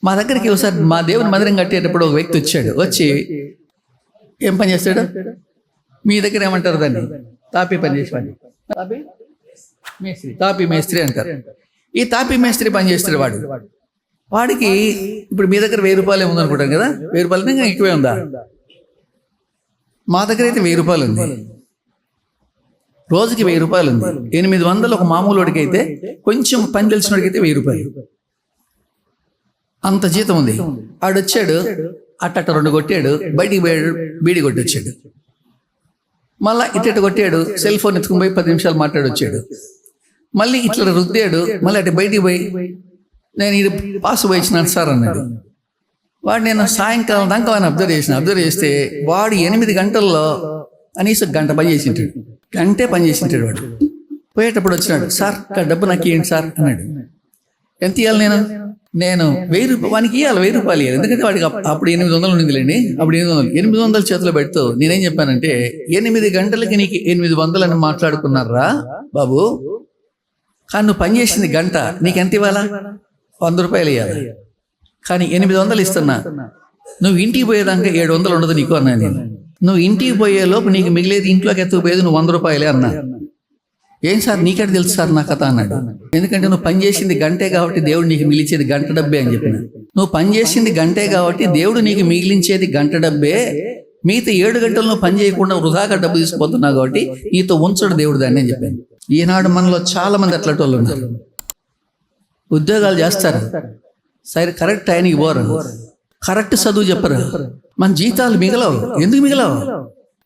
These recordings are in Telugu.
మా దగ్గరికి ఒకసారి మా దేవుని మందిరం కట్టేటప్పుడు ఒక వ్యక్తి వచ్చి ఏం పని చేస్తాడు? మీ దగ్గర ఏమంటారు దాన్ని? తాపీ పని చేసి పని, తాపీ మేస్త్రి అంటారు. ఈ తాపీ మేస్త్రి పని చేస్తాడు వాడికి ఇప్పుడు మీ దగ్గర 1000 రూపాయలు ఏముంది అనుకుంటాం కదా, 1000 రూపాయలు ఇంకా ఎక్కువే ఉందా? మా దగ్గర అయితే 1000 రూపాయలు ఉంది. రోజుకి 1000 రూపాయలు ఉంది. 800 ఒక మామూలు వాడికి అయితే, కొంచెం పని తెలిసిన వాడికి అయితే 1000 రూపాయలు అంత జీతం ఉంది. ఆడొచ్చాడు, అట్ట 2 కొట్టాడు, బయటికి పోయాడు, బీడి కొట్టి వచ్చాడు. మళ్ళీ ఇట్ట కొట్టాడు, సెల్ ఫోన్ ఎత్తుకుని పోయి 10 నిమిషాలు మాట్లాడి వచ్చాడు. మళ్ళీ ఇట్లా రుద్దాడు, మళ్ళీ అటు బయటికి పోయి నేను ఇది పాస్ పోయించినాను సార్ అన్నాడు. వాడు నేను సాయంకాలం దాకా వాడిని అబ్జర్వ్ చేస్తే వాడు 8 గంటల్లో కనీసం గంట పని చేసింటాడు, గంటే పని చేసింటాడు. వాడు పోయేటప్పుడు వచ్చినాడు, సార్ డబ్బు నాకు ఇవ్వండి సార్ అన్నాడు. ఎంత ఇవ్వాలి? నేను 1000 రూపాయలు వానికి ఇవ్వాలి, 1000 రూపాయలు ఇవ్వాలి. ఎందుకంటే వాడికి అప్పుడు 800 ఉండిందిలేండి. అప్పుడు 800 చేతిలో పెడుతూ నేనేం చెప్పానంటే, 8 గంటలకి నీకు 800 అని మాట్లాడుకున్నారా బాబు, కానీ నువ్వు పని చేసింది గంట, నీకు ఎంత ఇవ్వాలా? 100 రూపాయలు ఇవ్వాలి. కానీ 800 ఇస్తున్నా, నువ్వు ఇంటికి పోయేదాకా 700 ఉండదు నీకు అన్నా నేను. నువ్వు ఇంటికి పోయేలోపు నీకు మిగిలేదు, ఇంట్లోకి ఎత్తుకుపోయేది నువ్వు 100 రూపాయలే అన్నా. ఏం సార్ నీకెట్ తెలుసు సార్ నా కథ అన్నాడు. ఎందుకంటే నువ్వు పని చేసింది గంటే కాబట్టి దేవుడు నీకు మిగిలించేది గంట డబ్బే అని చెప్పిన. నువ్వు పని చేసింది గంటే కాబట్టి దేవుడు నీకు మిగిలించేది గంట డబ్బే. మిగతా 7 గంటలు నువ్వు పని చేయకుండా వృధాగా డబ్బు తీసుకుపోతున్నావు కాబట్టి నీతో ఉంచడు దేవుడు దాన్ని అని చెప్పాను. ఈనాడు మనలో చాలా మంది అట్లాంటి వాళ్ళు ఉన్నారు. ఉద్యోగాలు చేస్తారు, సరే కరెక్ట్ టైంకి పోరు, కరెక్ట్ చదువు చెప్పరు, మన జీతాలు మిగలవు. ఎందుకు మిగలవు?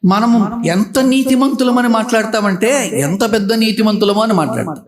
మనము ఎంత నీతిమంతులమని మాట్లాడతామంటే ఎంత పెద్ద నీతిమంతులమో అని మాట్లాడతాం.